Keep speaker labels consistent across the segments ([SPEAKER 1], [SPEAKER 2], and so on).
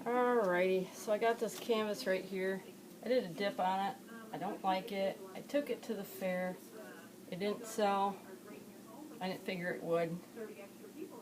[SPEAKER 1] Alrighty, so I got this canvas right here. I did a dip on it. I don't like it. I took it to the fair. It didn't sell. I didn't figure it would.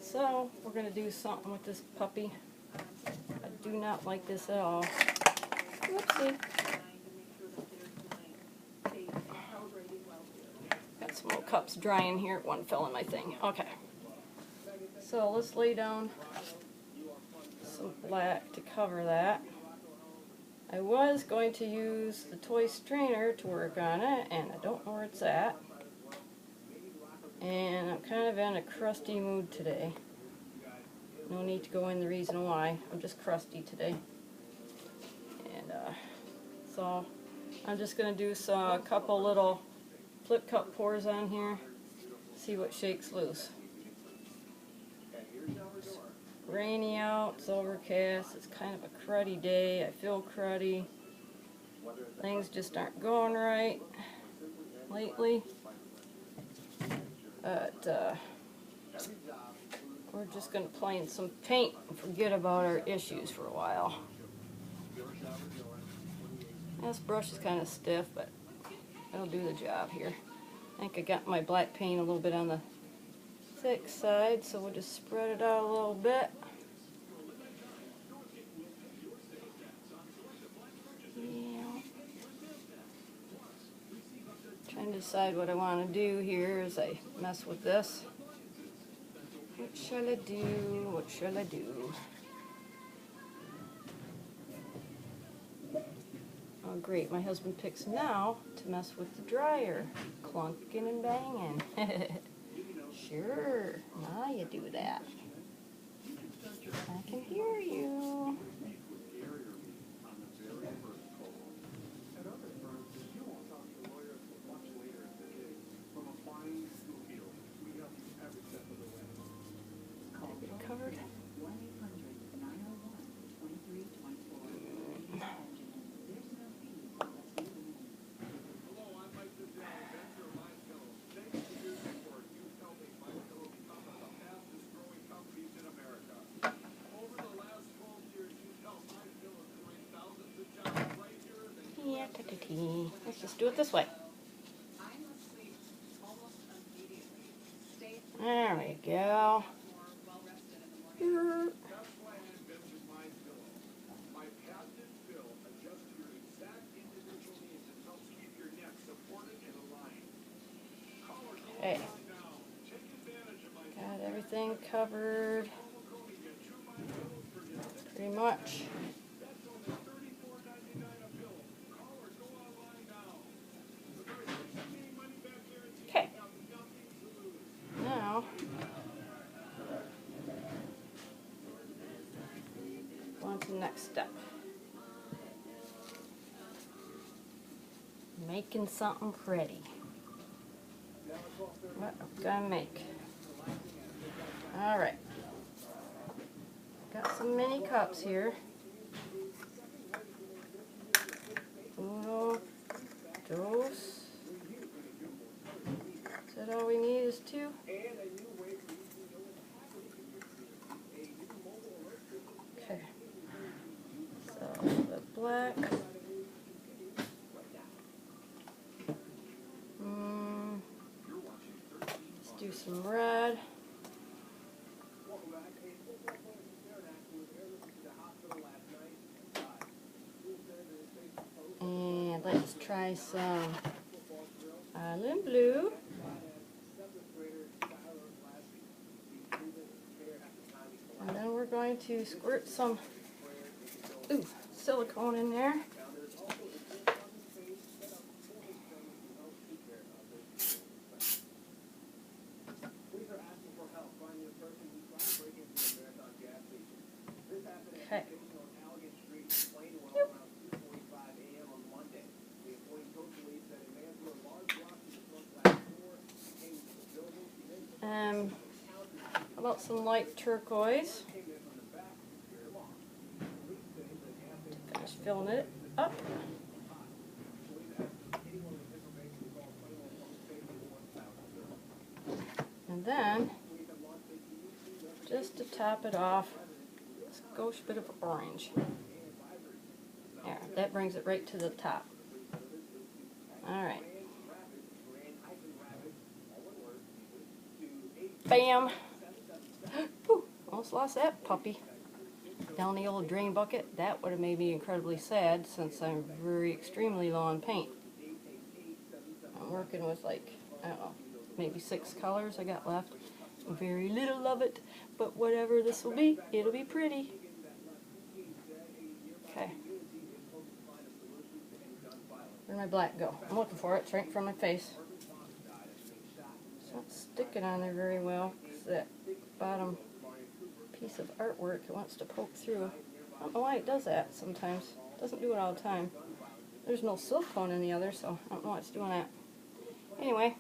[SPEAKER 1] So we're going to do something with this puppy. I do not like this at all. Whoopsie. Got some little cups drying here. One fell in my thing. Okay. So let's lay down some black to cover that. I was going to use the toy strainer to work on it, and I don't know where it's at. And I'm kind of in a crusty mood today. No need to go in the reason why. I'm just crusty today. And so I'm just going to do a couple little flip cup pours on here. See what shakes loose. It's rainy out, it's overcast, it's kind of a cruddy day. I feel cruddy. Things just aren't going right lately. But we're just going to play in some paint and forget about our issues for a while. This brush is kind of stiff, but it'll do the job here. I think I got my black paint a little bit on the thick side, so we'll just spread it out a little bit. Yeah. Trying to decide what I want to do here as I mess with this. What shall I do? What shall I do? Oh great, my husband picks now to mess with the dryer. Clunking and banging. Sure, now you do that. I can hear you. Covered. Yeah, let's just do it this way. There we go. Okay. Got everything covered. Pretty much. Okay. Now, on to the next step. Making something pretty. What I'm gonna make. Alright. Got some mini cups here. Uno, dos. Is that all we need is two? Okay. So the black. Let's do some red. And let's try some island blue. And then we're going to squirt some silicone in there. Okay. How about some light turquoise? Finish filling it up. And then, just to top it off, skosh bit of orange. There, that brings it right to the top. Alright. Bam! Whew, almost lost that puppy down the old drain bucket. That would have made me incredibly sad since I'm very extremely low on paint. I'm working with like, I don't know, maybe 6 colors I got left. Very little of it, but whatever this will be, it'll be pretty. Okay. Where'd my black go? I'm looking for it. It's right in front of my face. It's not sticking on there very well because that bottom piece of artwork, it wants to poke through. I don't know why it does that sometimes. It doesn't do it all the time. There's no silicone in the other, so I don't know why it's doing that. Anyway.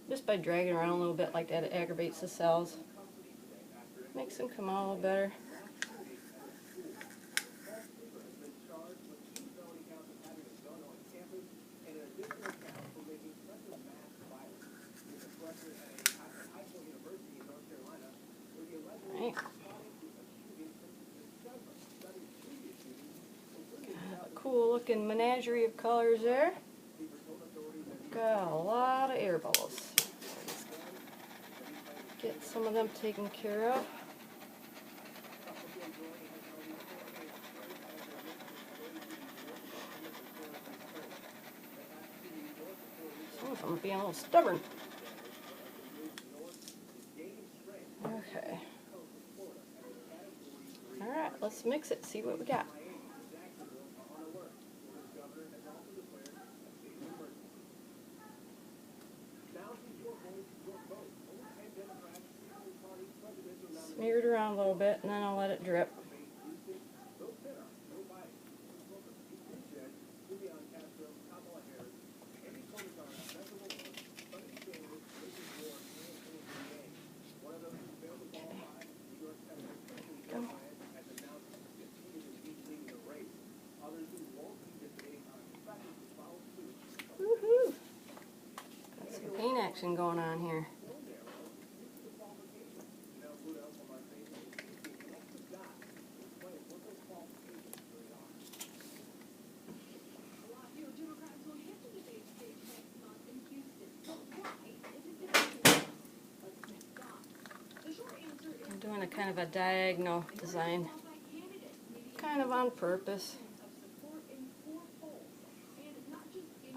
[SPEAKER 1] Just by dragging around a little bit like that, it aggravates the cells. Makes them come out a little better. Right. Got a cool looking menagerie of colors there. Got a lot of air bubbles. Get some of them taken care of. Some of them are being a little stubborn. Okay. Alright, let's mix it, see what we got. Smear it around a little bit and then I'll let it drip. Woohoo! Got some paint action going on here. I'm doing a kind of a diagonal design, kind of on purpose.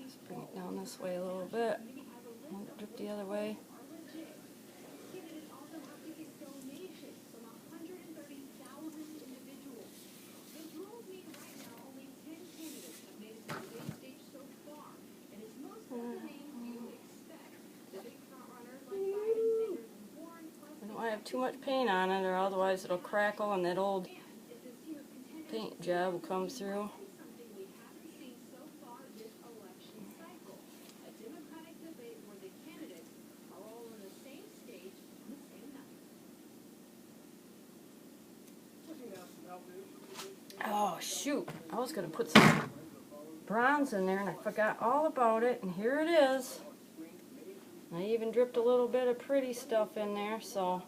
[SPEAKER 1] Just bring it down this way a little bit, and drip the other way. I have too much paint on it, or otherwise it'll crackle and that old paint job will come through. Oh shoot, I was going to put some bronze in there and I forgot all about it, and here it is. I even dripped a little bit of pretty stuff in there, so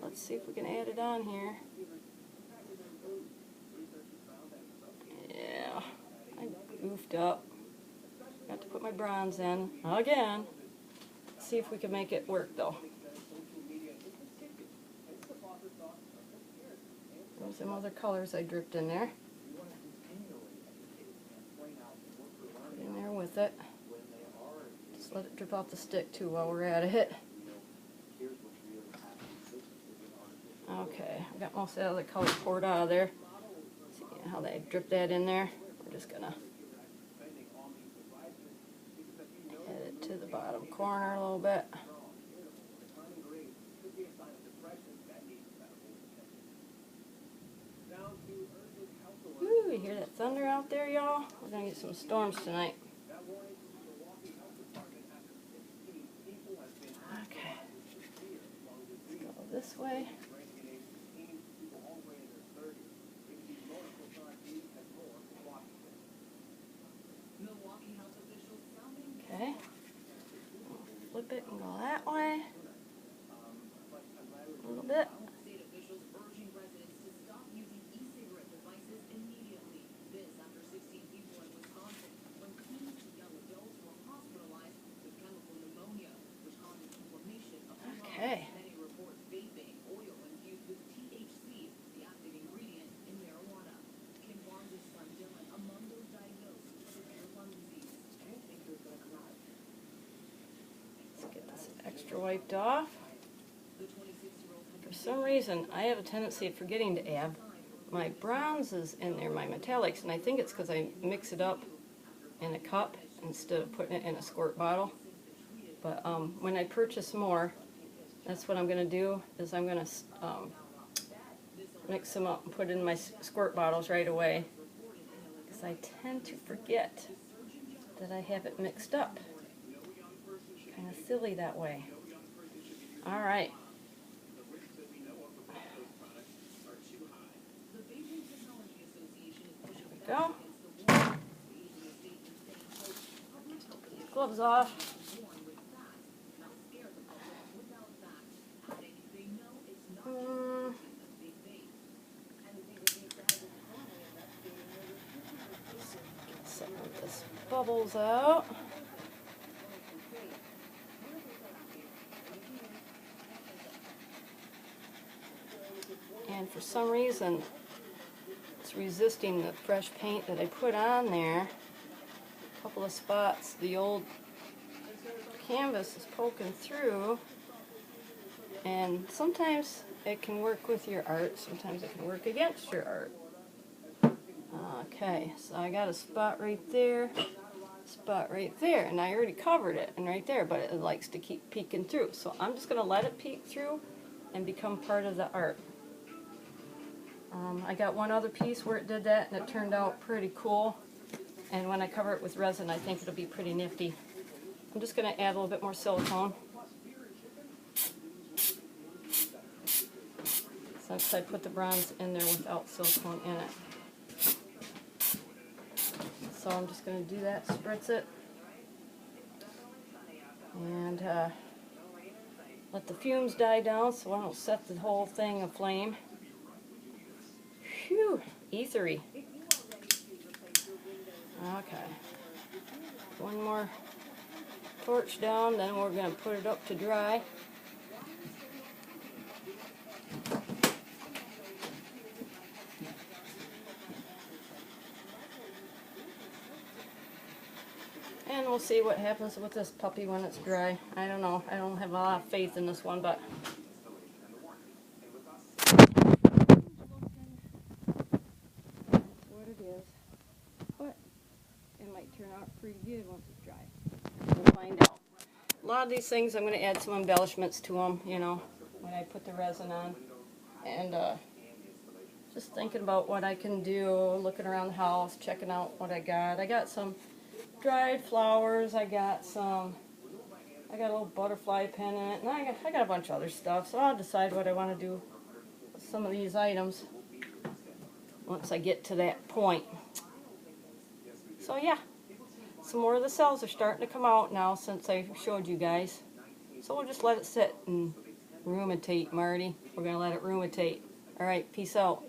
[SPEAKER 1] let's see if we can add it on here. Yeah, I goofed up. Got to put my bronze in again. Let's see if we can make it work though. There's some other colors I dripped in there. Put in there with it. Just let it drip off the stick too while we're at it. Okay, I got most of the other color poured out of there. See how they drip that in there? We're just gonna add it to the bottom corner a little bit. Ooh, you hear that thunder out there, y'all? We're gonna get some storms tonight. Okay, let's go this way. Okay, flip it and go that way. A little bit. Okay. Let's get this extra wiped off. For some reason, I have a tendency of forgetting to add my bronzes in there, my metallics, and I think it's because I mix it up in a cup instead of putting it in a squirt bottle. But when I purchase more, that's what I'm going to do, is I'm going to mix them up and put in my squirt bottles right away, because I tend to forget that I have it mixed up. Kind of silly that way. Alright. There we go. Gloves off. Some of this bubbles out. And for some reason, it's resisting the fresh paint that I put on there. A couple of spots, the old canvas is poking through, and sometimes it can work with your art, sometimes it can work against your art. Okay, so I got a spot right there, spot right there, and I already covered it, and right there, but it likes to keep peeking through. So I'm just going to let it peek through and become part of the art. I got one other piece where it did that, and it turned out pretty cool. And when I cover it with resin, I think it'll be pretty nifty. I'm just going to add a little bit more silicone, since I put the bronze in there without silicone in it. So I'm just going to do that, spritz it, and let the fumes die down so I don't set the whole thing aflame. Phew, ethery. Okay. One more torch down, then we're going to put it up to dry. And we'll see what happens with this puppy when it's dry. I don't know. I don't have a lot of faith in this one, but that's what it is. But it might turn out pretty good once it's dry. We'll find out. A lot of these things I'm going to add some embellishments to them, you know, when I put the resin on. And just thinking about what I can do, looking around the house, checking out what I got. I got some dried flowers, I got a little butterfly pendant, and I got a bunch of other stuff, so I'll decide what I want to do with some of these items once I get to that point. So yeah, some more of the cells are starting to come out now since I showed you guys. So we'll just let it sit and ruminate, Marty. We're going to let it ruminate. Alright, peace out.